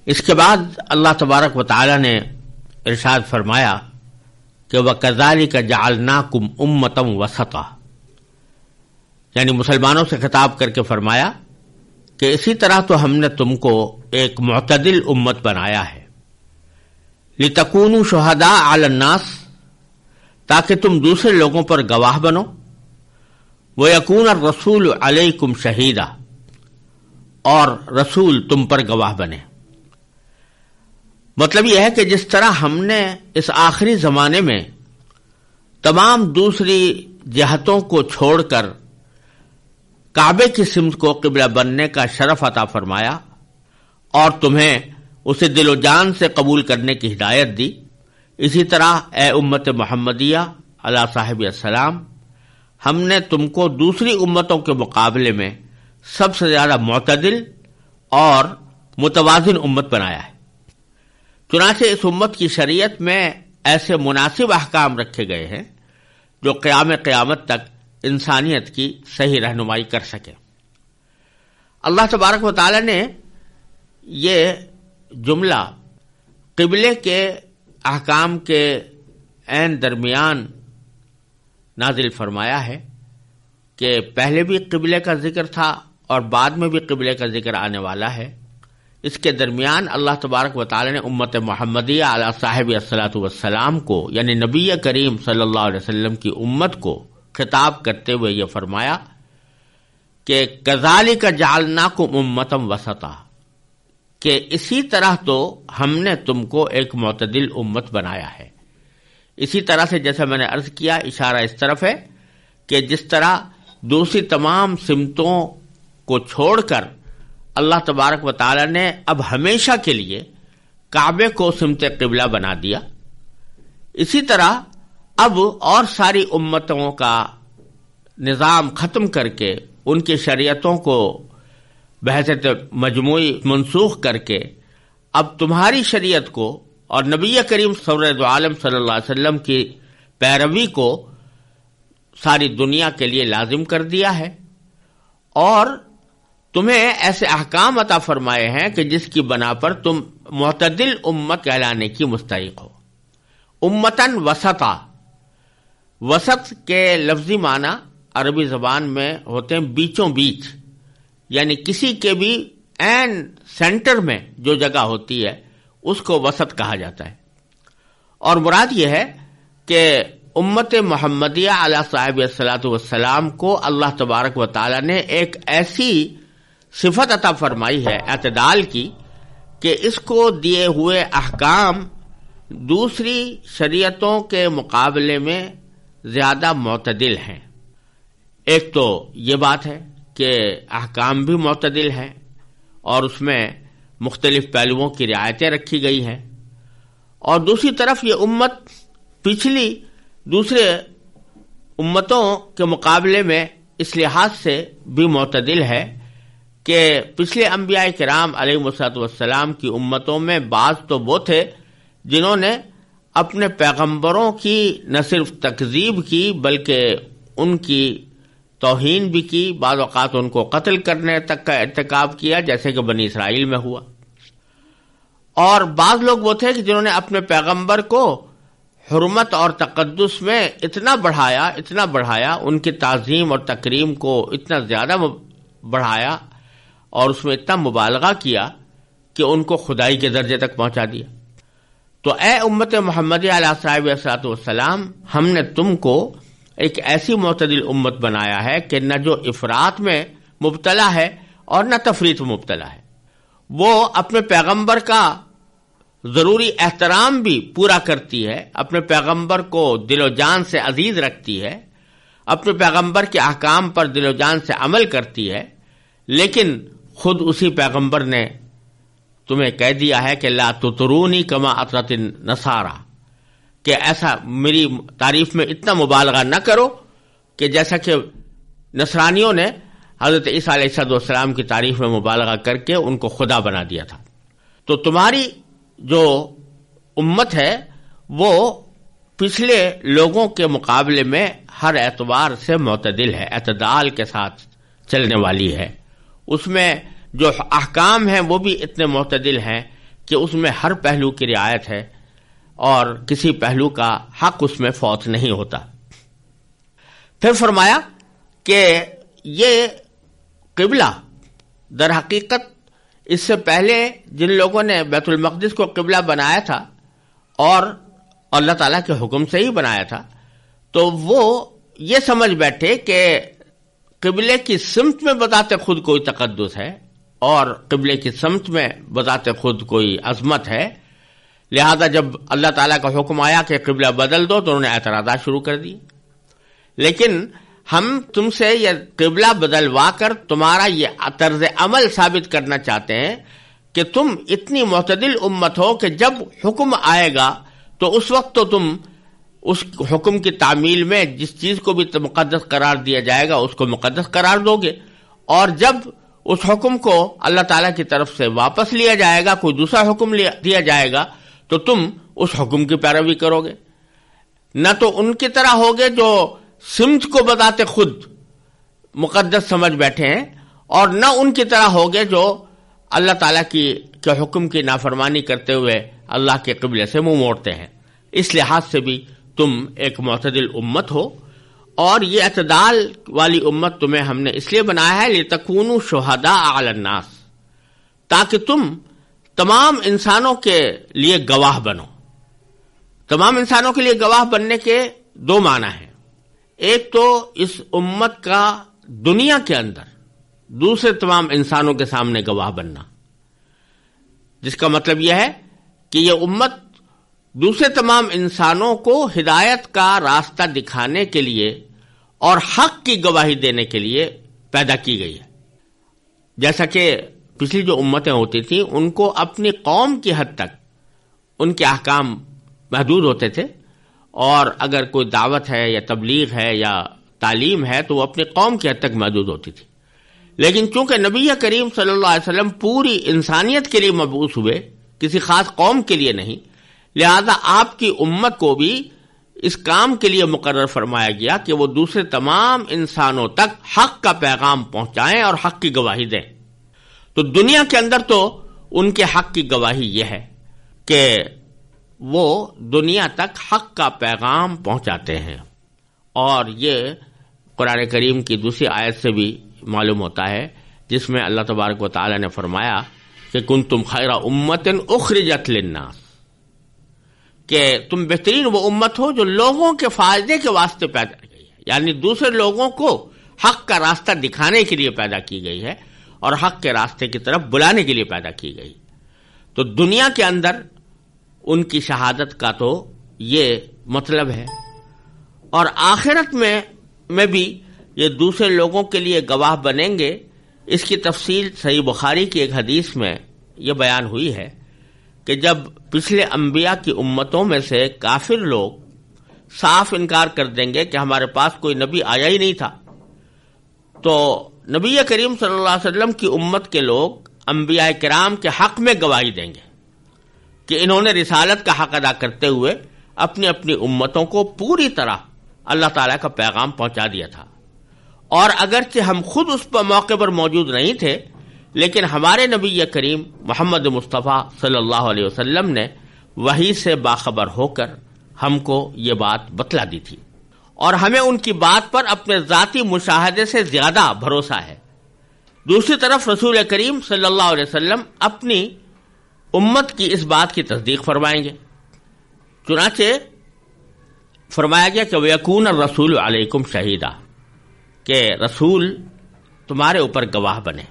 اس کے بعد اللہ تبارک و تعالی نے ارشاد فرمایا کہ وَكَذَلِكَ جَعَلْنَاكُمْ أُمَّةً وَسَطًا، یعنی مسلمانوں سے خطاب کر کے فرمایا کہ اسی طرح تو ہم نے تم کو ایک معتدل امت بنایا ہے، لِتَكُونُوا شُهَدَاءَ عَلَى النَّاسِ، تاکہ تم دوسرے لوگوں پر گواہ بنو، وَيَكُونَ الرَّسُولُ عَلَيْكُمْ شَهِيدًا، اور رسول تم پر گواہ بنے۔ مطلب یہ ہے کہ جس طرح ہم نے اس آخری زمانے میں تمام دوسری جہتوں کو چھوڑ کر کعبے کی سمت کو قبلہ بننے کا شرف عطا فرمایا اور تمہیں اسے دل و جان سے قبول کرنے کی ہدایت دی، اسی طرح اے امت محمدیہ علی صاحب السلام، ہم نے تم کو دوسری امتوں کے مقابلے میں سب سے زیادہ معتدل اور متوازن امت بنایا ہے۔ چنانچہ اس امت کی شریعت میں ایسے مناسب احکام رکھے گئے ہیں جو قیامت تک انسانیت کی صحیح رہنمائی کر سکے۔ اللہ تبارک و تعالی نے یہ جملہ قبلے کے احکام کے عین درمیان نازل فرمایا ہے کہ پہلے بھی قبلے کا ذکر تھا اور بعد میں بھی قبلے کا ذکر آنے والا ہے۔ اس کے درمیان اللہ تبارک و تعالی نے امت محمدیہ علی صاحب الصلاۃ والسلام کو، یعنی نبی کریم صلی اللہ علیہ وسلم کی امت کو خطاب کرتے ہوئے یہ فرمایا کہ کذالک جعلناکم امۃ وسطا، کہ اسی طرح تو ہم نے تم کو ایک معتدل امت بنایا ہے۔ اسی طرح سے جیسا میں نے عرض کیا، اشارہ اس طرف ہے کہ جس طرح دوسری تمام سمتوں کو چھوڑ کر اللہ تبارک و تعالی نے اب ہمیشہ کے لیے کعبے کو سمت قبلہ بنا دیا، اسی طرح اب اور ساری امتوں کا نظام ختم کر کے ان کی شریعتوں کو بحیثیت مجموعی منسوخ کر کے اب تمہاری شریعت کو اور نبی کریم سرور عالم صلی اللہ علیہ وسلم کی پیروی کو ساری دنیا کے لیے لازم کر دیا ہے، اور تمہیں ایسے احکام عطا فرمائے ہیں کہ جس کی بنا پر تم معتدل امت کہلانے کی مستحق ہو۔ امتاً وسطا، وسط کے لفظی معنی عربی زبان میں ہوتے ہیں بیچوں بیچ، یعنی کسی کے بھی عین سینٹر میں جو جگہ ہوتی ہے اس کو وسط کہا جاتا ہے، اور مراد یہ ہے کہ امت محمدیہ علی صاحب الصلاۃ والسلام کو اللہ تبارک و تعالی نے ایک ایسی صفت عطا فرمائی ہے اعتدال کی کہ اس کو دیے ہوئے احکام دوسری شریعتوں کے مقابلے میں زیادہ معتدل ہیں۔ ایک تو یہ بات ہے کہ احکام بھی معتدل ہیں اور اس میں مختلف پہلوؤں کی رعایتیں رکھی گئی ہیں، اور دوسری طرف یہ امت پچھلی دوسرے امتوں کے مقابلے میں اس لحاظ سے بھی معتدل ہے کہ پچھلے انبیاء کرام علیہ الصلوۃ والسلام کی امتوں میں بعض تو وہ تھے جنہوں نے اپنے پیغمبروں کی نہ صرف تکذیب کی بلکہ ان کی توہین بھی کی، بعض اوقات ان کو قتل کرنے تک کا ارتکاب کیا، جیسے کہ بنی اسرائیل میں ہوا، اور بعض لوگ وہ تھے کہ جنہوں نے اپنے پیغمبر کو حرمت اور تقدس میں اتنا بڑھایا، ان کی تعظیم اور تکریم کو اتنا زیادہ بڑھایا اور اس میں اتنا مبالغہ کیا کہ ان کو خدائی کے درجے تک پہنچا دیا۔ تو اے امت محمدیہ علیہ صاحب الصلاۃ والسلام، ہم نے تم کو ایک ایسی معتدل امت بنایا ہے کہ نہ جو افراط میں مبتلا ہے اور نہ تفریط میں مبتلا ہے، وہ اپنے پیغمبر کا ضروری احترام بھی پورا کرتی ہے، اپنے پیغمبر کو دل و جان سے عزیز رکھتی ہے، اپنے پیغمبر کے احکام پر دل و جان سے عمل کرتی ہے، لیکن خود اسی پیغمبر نے تمہیں کہہ دیا ہے کہ لا تطرونی کما اطرت النصارى، کہ ایسا میری تعریف میں اتنا مبالغہ نہ کرو کہ جیسا کہ نصرانیوں نے حضرت عیسیٰ علیہ السلام کی تعریف میں مبالغہ کر کے ان کو خدا بنا دیا تھا۔ تو تمہاری جو امت ہے وہ پچھلے لوگوں کے مقابلے میں ہر اعتبار سے معتدل ہے، اعتدال کے ساتھ چلنے والی ہے، اس میں جو احکام ہیں وہ بھی اتنے معتدل ہیں کہ اس میں ہر پہلو کی رعایت ہے اور کسی پہلو کا حق اس میں فوت نہیں ہوتا۔ پھر فرمایا کہ یہ قبلہ در حقیقت اس سے پہلے جن لوگوں نے بیت المقدس کو قبلہ بنایا تھا اور اللہ تعالیٰ کے حکم سے ہی بنایا تھا، تو وہ یہ سمجھ بیٹھے کہ قبلے کی سمت میں بذات خود کوئی تقدس ہے اور قبلے کی سمت میں بذات خود کوئی عظمت ہے، لہذا جب اللہ تعالیٰ کا حکم آیا کہ قبلہ بدل دو تو انہوں نے اعتراضات شروع کر دی۔ لیکن ہم تم سے یہ قبلہ بدلوا کر تمہارا یہ طرز عمل ثابت کرنا چاہتے ہیں کہ تم اتنی معتدل امت ہو کہ جب حکم آئے گا تو اس وقت تو تم اس حکم کی تعمیل میں جس چیز کو بھی مقدس قرار دیا جائے گا اس کو مقدس قرار دو گے، اور جب اس حکم کو اللہ تعالیٰ کی طرف سے واپس لیا جائے گا، کوئی دوسرا حکم دیا جائے گا تو تم اس حکم کی پیروی کرو گے۔ نہ تو ان کی طرح ہوگے جو سمت کو بذات خود مقدس سمجھ بیٹھے ہیں، اور نہ ان کی طرح ہوگے جو اللہ تعالیٰ کے حکم کی نافرمانی کرتے ہوئے اللہ کے قبلے سے منہ موڑتے ہیں۔ اس لحاظ سے بھی تم ایک معتدل امت ہو، اور یہ اعتدال والی امت تمہیں ہم نے اس لیے بنایا ہے لِتَكُونُوا شُهَدَاءَ عَلَى النَّاسِ، تاکہ تم تمام انسانوں کے لیے گواہ بنو۔ تمام انسانوں کے لیے گواہ بننے کے دو معنی ہیں، ایک تو اس امت کا دنیا کے اندر دوسرے تمام انسانوں کے سامنے گواہ بننا، جس کا مطلب یہ ہے کہ یہ امت دوسرے تمام انسانوں کو ہدایت کا راستہ دکھانے کے لیے اور حق کی گواہی دینے کے لیے پیدا کی گئی ہے۔ جیسا کہ پچھلی جو امتیں ہوتی تھیں ان کو اپنی قوم کی حد تک ان کے احکام محدود ہوتے تھے، اور اگر کوئی دعوت ہے یا تبلیغ ہے یا تعلیم ہے تو وہ اپنی قوم کی حد تک محدود ہوتی تھی۔ لیکن چونکہ نبی کریم صلی اللہ علیہ وسلم پوری انسانیت کے لیے مبعوث ہوئے، کسی خاص قوم کے لیے نہیں، لہذا آپ کی امت کو بھی اس کام کے لیے مقرر فرمایا گیا کہ وہ دوسرے تمام انسانوں تک حق کا پیغام پہنچائیں اور حق کی گواہی دیں۔ تو دنیا کے اندر تو ان کے حق کی گواہی یہ ہے کہ وہ دنیا تک حق کا پیغام پہنچاتے ہیں، اور یہ قرآن کریم کی دوسری آیت سے بھی معلوم ہوتا ہے جس میں اللہ تبارک و تعالی نے فرمایا کہ کنتم خیر امت اخرجت للناس، کہ تم بہترین وہ امت ہو جو لوگوں کے فائدے کے واسطے پیدا کی ہے، یعنی دوسرے لوگوں کو حق کا راستہ دکھانے کے لیے پیدا کی گئی ہے اور حق کے راستے کی طرف بلانے کے لیے پیدا کی گئی۔ تو دنیا کے اندر ان کی شہادت کا تو یہ مطلب ہے، اور آخرت میں بھی یہ دوسرے لوگوں کے لیے گواہ بنیں گے۔ اس کی تفصیل صحیح بخاری کی ایک حدیث میں یہ بیان ہوئی ہے کہ جب پچھلے انبیاء کی امتوں میں سے کافر لوگ صاف انکار کر دیں گے کہ ہمارے پاس کوئی نبی آیا ہی نہیں تھا، تو نبی کریم صلی اللہ علیہ وسلم کی امت کے لوگ انبیاء کرام کے حق میں گواہی دیں گے کہ انہوں نے رسالت کا حق ادا کرتے ہوئے اپنی اپنی امتوں کو پوری طرح اللہ تعالیٰ کا پیغام پہنچا دیا تھا، اور اگرچہ ہم خود اس پر موقع پر موجود نہیں تھے لیکن ہمارے نبی کریم محمد مصطفیٰ صلی اللہ علیہ وسلم نے وحی سے باخبر ہو کر ہم کو یہ بات بتلا دی تھی، اور ہمیں ان کی بات پر اپنے ذاتی مشاہدے سے زیادہ بھروسہ ہے۔ دوسری طرف رسول کریم صلی اللہ علیہ وسلم اپنی امت کی اس بات کی تصدیق فرمائیں گے، چنانچہ فرمایا گیا کہ وَيَكُونَ الرَّسُولُ عَلَيْكُمْ شَهِيدًا، کہ رسول تمہارے اوپر گواہ بنے۔